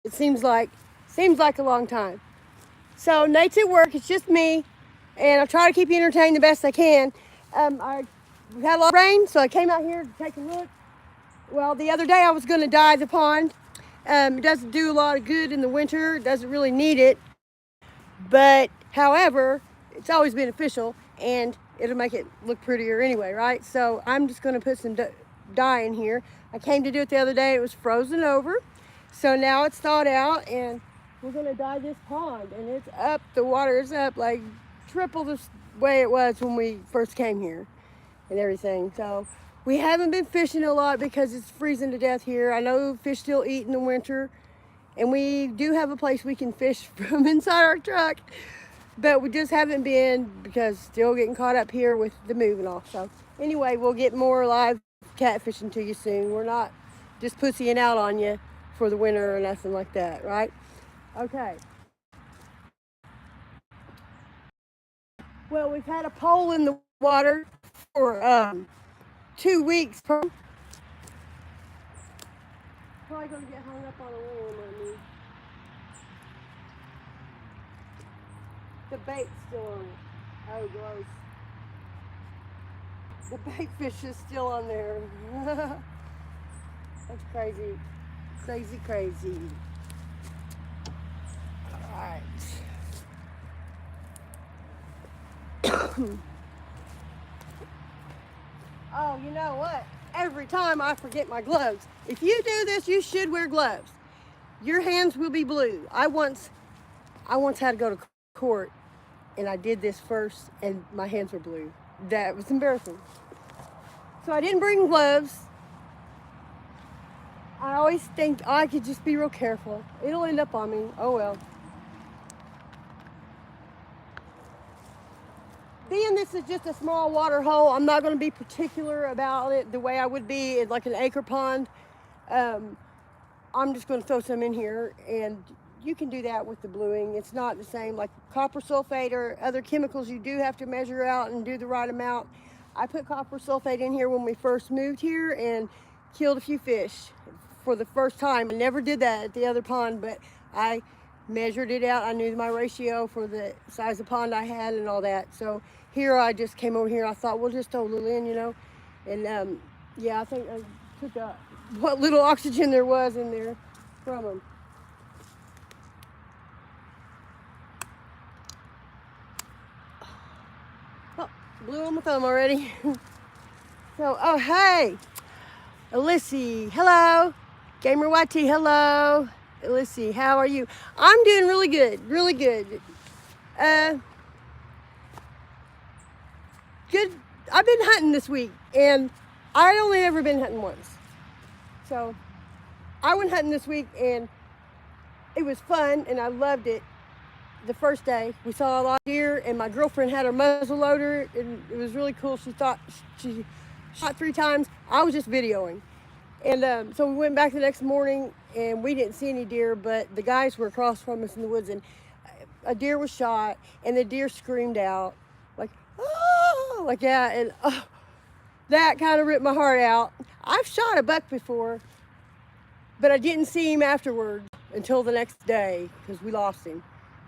It seems like a long time. So Nate's at work. It's just me, and I try to keep you entertained the best I can. We had a lot of rain, so I came out here to take a look. Well, the other day I was going to dye the pond. It doesn't do a lot of good in the winter. It doesn't really need it. But, however, it's always beneficial, and it'll make it look prettier anyway, right? So I'm just going to put some dye in here. I came to do it the other day. It was frozen over. So now it's thawed out, and we're going to dye this pond. And it's up. The water is up like triple the way it was when we first came here and everything. So we haven't been fishing a lot because it's freezing to death here. I know fish still eat in the winter, and we do have a place we can fish from inside our truck, but we just haven't been because still getting caught up here with the move and all. So anyway, we'll get more live catfishing to you soon. We're not just pussying out on you for the winter or nothing like that, right? Okay. Well, we've had a pole in the water for 2 weeks. Probably gonna get hung up on a limb on me. The bait's still on it. Oh, gross. The bait fish is still on there. That's crazy. Crazy, crazy. All right. Oh, you know what? Every time I forget my gloves. If you do this, you should wear gloves. Your hands will be blue. I once had to go to court, and I did this first, and my hands were blue. That was embarrassing. So I didn't bring gloves. I always think I could just be real careful. It'll end up on me. Oh well. Being this is just a small water hole, I'm not going to be particular about it the way I would be in like an acre pond. I'm just going to throw some in here, and you can do that with the bluing. It's not the same like copper sulfate or other chemicals. You do have to measure out and do the right amount. I put copper sulfate in here when we first moved here and killed a few fish for the first time. I never did that at the other pond, but I measured it out. I knew my ratio for the size of pond I had and all that. So here I just came over here. I thought we'll just throw a little in, you know. And yeah, I think I took what little oxygen there was in there from them. Oh, blew on my thumb already. So, oh hey, Alyssa, hello. Gamer YT, hello. Alyssa, how are you? I'm doing really good, really good. Good. I've been hunting this week, and I only ever been hunting once. So I went hunting this week, and it was fun, and I loved it. The first day, we saw a lot of deer, and my girlfriend had her muzzle loader, and it was really cool. She thought she shot 3 times. I was just videoing. And so we went back the next morning, and we didn't see any deer, but the guys were across from us in the woods, and a deer was shot, and the deer screamed out like, oh, like that, and that kind of ripped my heart out. I've shot a buck before, but I didn't see him afterwards until the next day because we lost him,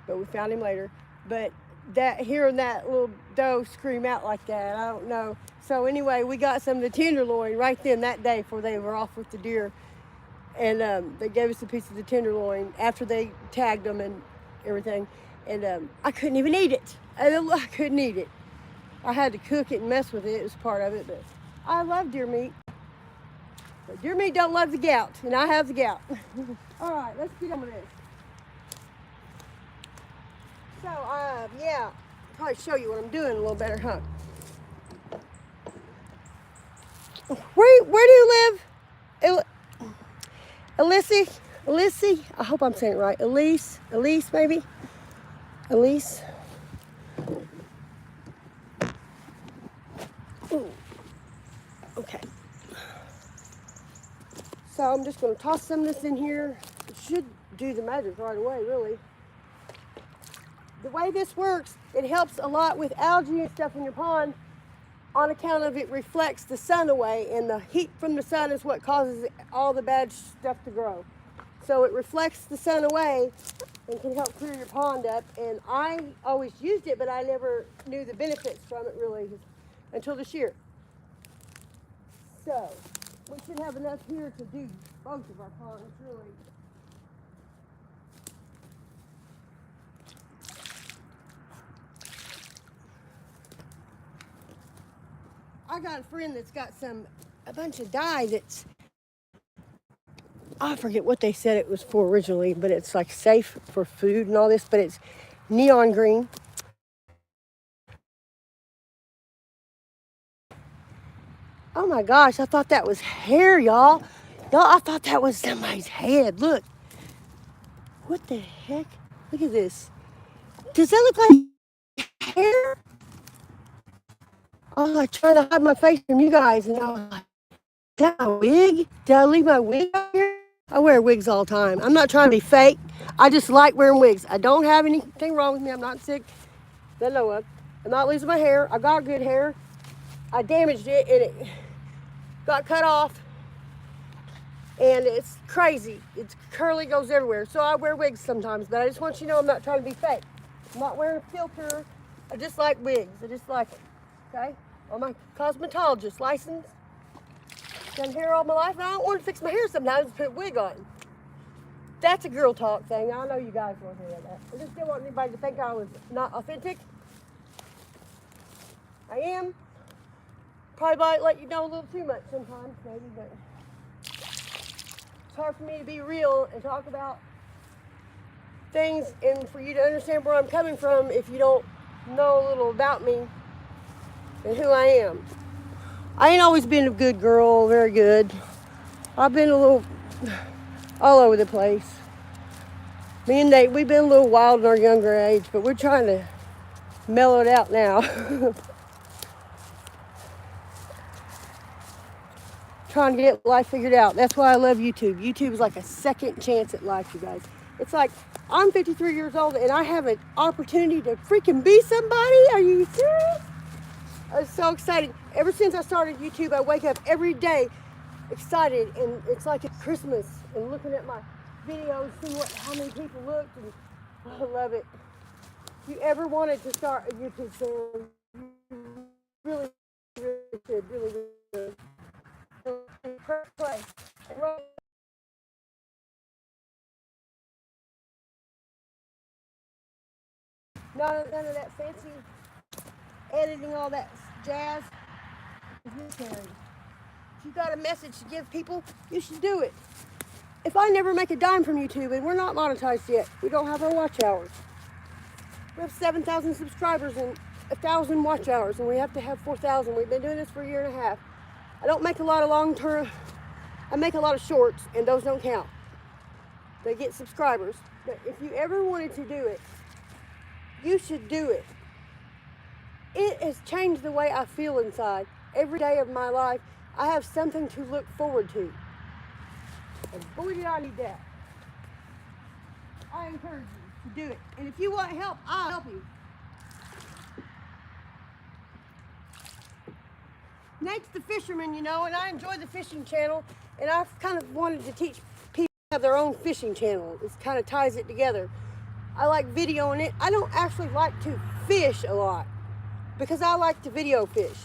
but we found him later. But that hearing that little doe scream out like that, I don't know. So anyway, we got some of the tenderloin right then that day before they were off with the deer, and they gave us a piece of the tenderloin after they tagged them and everything, and I couldn't even eat it. I couldn't eat it. I had to cook it and mess with it. It was part of it, but I love deer meat. But deer meat don't love the gout, and I have the gout. All right, let's get on with this. So, yeah, probably show you what I'm doing a little better, huh? Where do you live? Alyssa? I hope I'm saying it right. Elise maybe? Elise? Ooh. Okay. So I'm just going to toss some of this in here. It should do the magic right away, really. The way this works, it helps a lot with algae and stuff in your pond on account of it reflects the sun away, and the heat from the sun is what causes all the bad stuff to grow. So it reflects the sun away and can help clear your pond up. And I always used it, but I never knew the benefits from it really until this year. So we should have enough here to do both of our ponds, really. I got a friend that's got a bunch of dye that's, I forget what they said it was for originally, but it's like safe for food and all this, but it's neon green. Oh my gosh, I thought that was hair, y'all. Y'all, I thought that was somebody's head. Look. What the heck? Look at this. Does that look like hair? I was like trying to hide my face from you guys, and I was like, is that my wig? Did I leave my wig out here? I wear wigs all the time. I'm not trying to be fake. I just like wearing wigs. I don't have anything wrong with me. I'm not sick that I know of. I'm not losing my hair. I got good hair. I damaged it, and it got cut off. And it's crazy. It's curly, goes everywhere. So I wear wigs sometimes, but I just want you to know I'm not trying to be fake. I'm not wearing a filter. I just like wigs. I just like it. Okay? I'm a cosmetologist license. Done hair all my life, and I don't want to fix my hair sometimes and put a wig on. That's a girl talk thing. I know you guys won't hear that. I just didn't want anybody to think I was not authentic. I am. Probably might let you know a little too much sometimes, maybe, but it's hard for me to be real and talk about things and for you to understand where I'm coming from if you don't know a little about me and who I am. I ain't always been a good girl, very good. I've been a little all over the place. Me and Nate, we've been a little wild in our younger age, but we're trying to mellow it out now. Trying to get life figured out. That's why I love YouTube. YouTube is like a second chance at life, you guys. It's like, I'm 53 years old and I have an opportunity to freaking be somebody. Are you serious? I'm so excited. Ever since I started YouTube, I wake up every day excited, and it's like it's Christmas, and looking at my videos, see how many people looked, and I love it. If you ever wanted to start a YouTube channel, you really, really should, really, really. Play. None of that fancy editing, all that jazz. If you got a message to give people, you should do it. If I never make a dime from YouTube, and we're not monetized yet, we don't have our watch hours. We have 7,000 subscribers and 1,000 watch hours, and we have to have 4,000. We've been doing this for a year and a half. I don't make a lot of long-term. I make a lot of shorts, and those don't count. They get subscribers. But if you ever wanted to do it, you should do it. It has changed the way I feel inside. Every day of my life, I have something to look forward to. And boy, did I need that. I encourage you to do it. And if you want help, I'll help you. Nate's the fisherman, you know, and I enjoy the fishing channel. And I've kind of wanted to teach people to have their own fishing channel. It kind of ties it together. I like videoing it. I don't actually like to fish a lot because I like to video fish.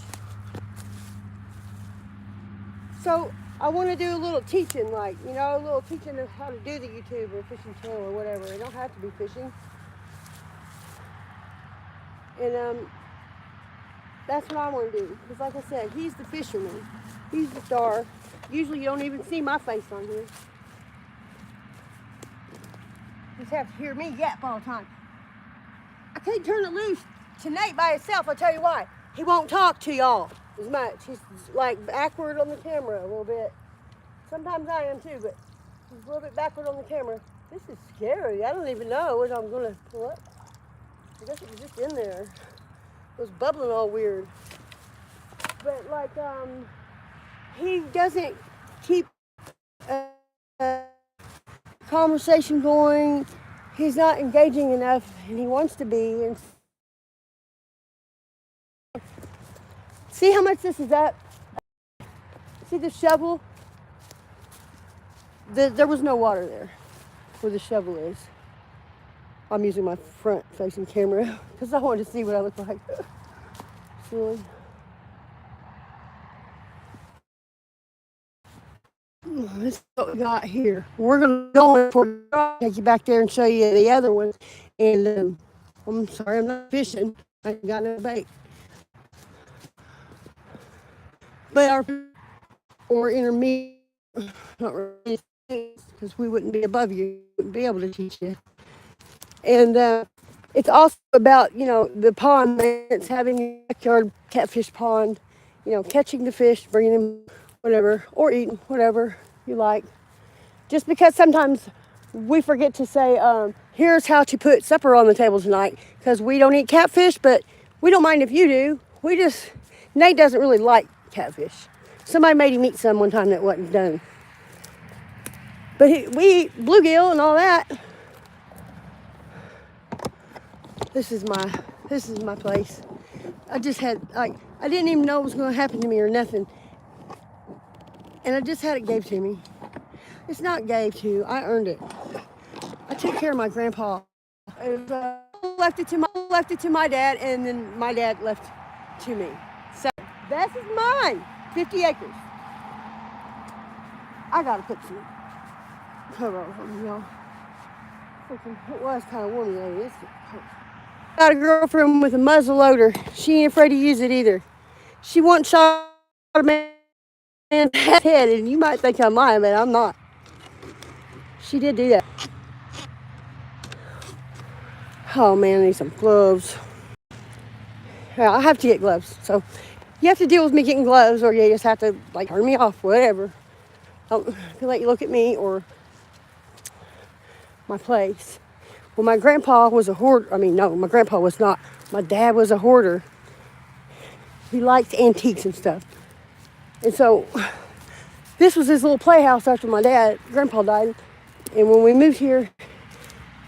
So I want to do a little teaching, like, you know, a little teaching of how to do the YouTube or fishing channel or whatever. It don't have to be fishing. And that's what I want to do. Because like I said, he's the fisherman. He's the star. Usually you don't even see my face on here. You just have to hear me yap all the time. I can't turn it loose to Nate by himself. I'll tell you why. He won't talk to y'all as much. He's like backward on the camera a little bit. Sometimes I am too, but he's a little bit backward on the camera. This is scary. I don't even know what I'm gonna pull up. I guess it was just in there. It was bubbling all weird. But like, he doesn't keep a conversation going. He's not engaging enough, and he wants to be. And see how much this is up? See the shovel? There was no water there. where the shovel is. I'm using my front facing camera because I wanted to see what I look like. Silly. This is what we got here. We're going to go for take you back there and show you the other ones. And I'm sorry, I'm not fishing. I ain't got no bait. But our or intermediate, not really, because we wouldn't be above you, wouldn't be able to teach you. And it's also about, the pond maintenance, having a backyard catfish pond, catching the fish, bringing them, whatever, or eating, whatever you like. Just because sometimes we forget to say, here's how to put supper on the table tonight, because we don't eat catfish, but we don't mind if you do. Nate doesn't really like catfish. Somebody made him eat some one time that wasn't done. But we eat bluegill and all that. This is my place. I just had, I didn't even know it was going to happen to me or nothing. And I just had it gave to me. It's not gave to, I earned it. I took care of my grandpa. And, left it to my dad, and then my dad left to me. So this is mine, 50 acres. I gotta put some cover on, y'all. It was kind of warm today. Got a girlfriend with a muzzle loader. She ain't afraid to use it either. She once shot a man's head, and you might think I'm lying, but I'm not. She did do that. Oh man, I need some gloves. Yeah, I have to get gloves. So you have to deal with me getting gloves, or you just have to turn me off, whatever. Don't let you look at me or my place. Well, my grandpa was a hoarder. No, my grandpa was not. My dad was a hoarder. He liked antiques and stuff. And so this was his little playhouse after my grandpa died. And when we moved here,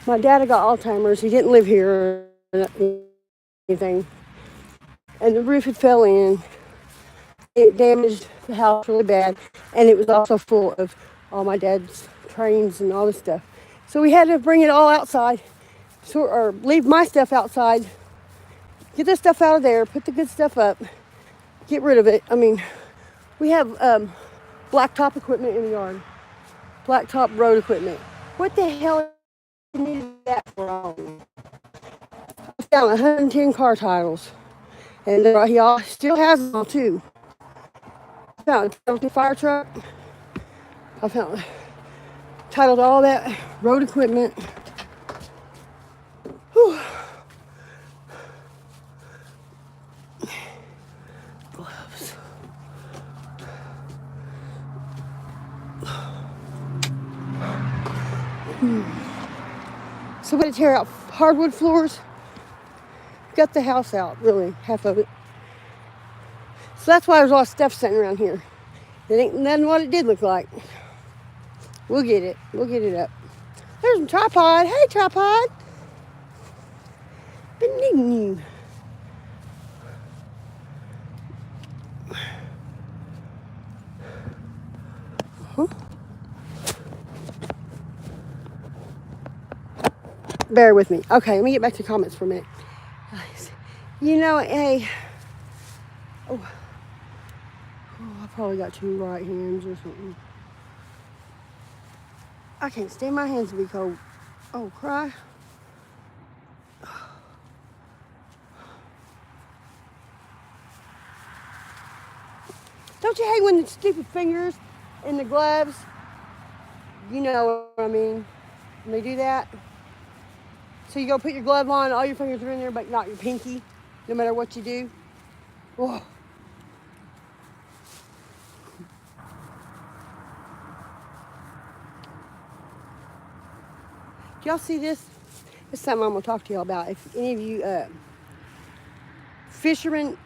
my dad had got Alzheimer's. He didn't live here or anything. And the roof had fell in. It damaged the house really bad. And it was also full of all my dad's trains and all this stuff. So we had to bring it all outside, or leave my stuff outside, get the stuff out of there, put the good stuff up, get rid of it. We have blacktop equipment in the yard, blacktop road equipment. What the hell do you need that for? I found 110 car titles, and he still has them all too. I found a fire truck. I found titled all that road equipment. Whew. Gloves. So we had to tear out hardwood floors. Got the house out, really, half of it. So that's why there's a lot of stuff sitting around here. It ain't nothing what it did look like. We'll get it. We'll get it up. There's a tripod. Hey, tripod. Been needing you. Huh? Bear with me. Okay, let me get back to comments for a minute. Hey. I probably got two right hands or something. I can't stand my hands to be cold. Oh, cry. Don't you hate when the stupid fingers in the gloves, you know what I mean, when they do that? So you go put your glove on, all your fingers are in there, but not your pinky, no matter what you do. Whoa. Do y'all see this? This is something I'm going to talk to y'all about. If any of you fishermen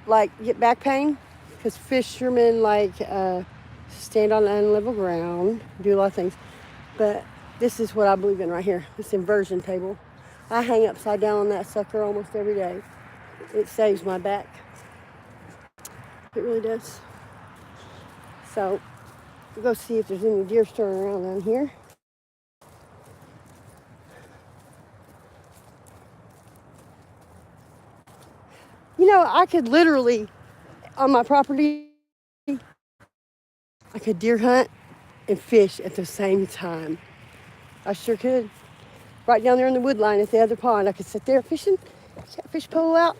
get back pain, because fishermen stand on unlevel ground, do a lot of things. But this is what I believe in right here, this inversion table. I hang upside down on that sucker almost every day. It saves my back. It really does. So we'll go see if there's any deer stirring around down here. You know, I could literally, on my property, I could deer hunt and fish at the same time. I sure could. Right down there in the wood line at the other pond, I could sit there fishing, catfish pole out,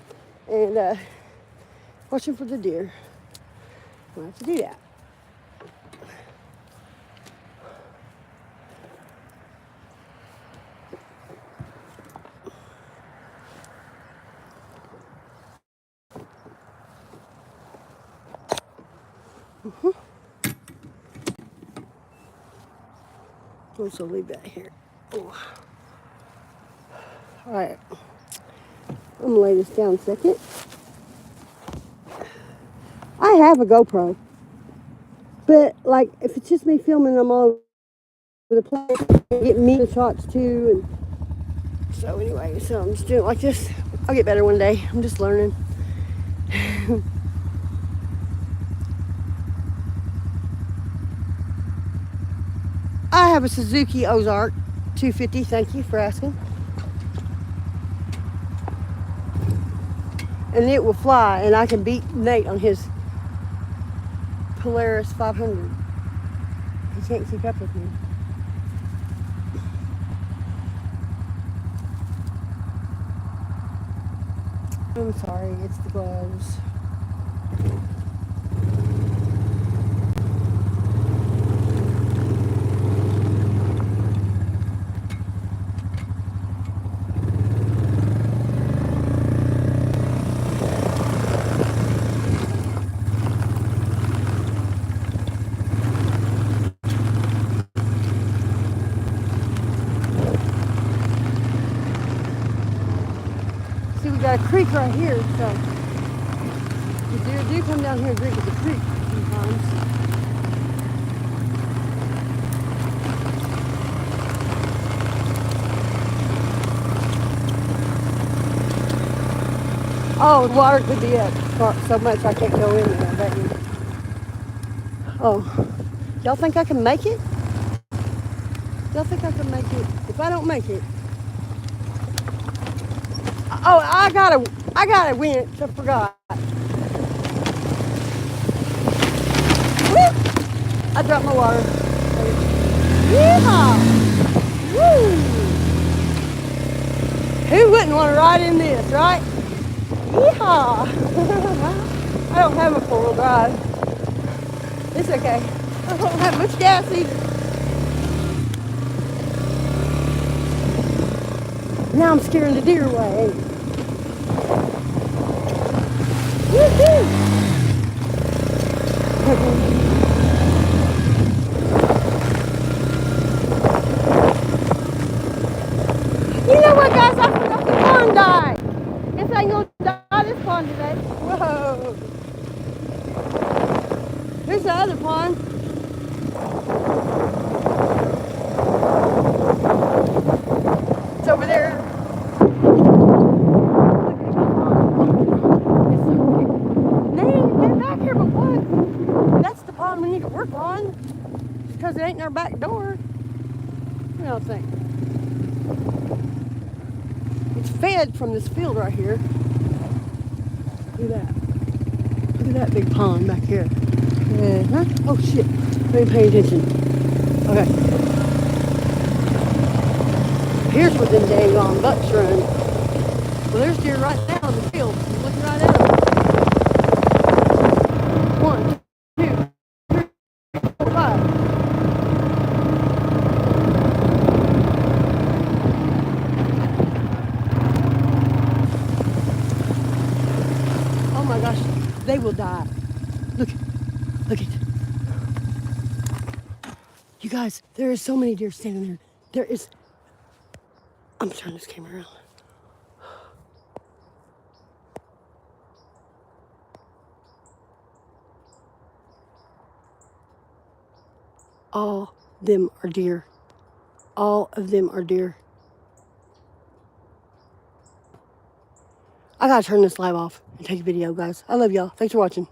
and watching for the deer. I'll have to do that. Also leave that here. Oh. All right, I'm gonna lay this down a second. I have a GoPro, but like if it's just me filming, I'm all over the place, getting me the shots too, and so anyway, so I'm just doing it like this. I'll get better one day. I'm just learning. I have a Suzuki Ozark 250. Thank you for asking. And it will fly, and I can beat Nate on his Polaris 500. He can't keep up with me. I'm sorry, it's the gloves. See, we got a creek right here, so the deer do come down here and drink at the creek sometimes. Oh, the water could be up so much I can't go in there, I bet you. Oh, y'all think I can make it? Y'all think I can make it? If I don't make it, oh, I got a winch. I forgot. Woo! I dropped my water. Yeehaw! Woo! Who wouldn't want to ride in this, right? Yeehaw! I don't have a four-wheel drive. It's okay. I don't have much gas either. Now I'm scaring the deer away. Woo-hoo! You know what, guys? I forgot the pond died. Guess I ain't gonna die this pond today. Whoa. Here's the other pond. It's over there. They ain't been back here but once. That's the pond we need to work on. Because it ain't in our back door. What do y'all think? It's fed from this field right here. Look at that. Look at that big pond back here. Huh? Oh shit. I ain't paying attention. Okay. Here's where them dang on bucks run. Well, there's deer right now in the field. I'm looking right at them. 1, 2, 3, 4, 5. Oh my gosh, they will die. Look it. You guys, there are so many deer standing there. There is, I'm gonna turn this camera around. All them are deer. All of them are deer. I gotta turn this live off and take a video, guys. I love y'all. Thanks for watching.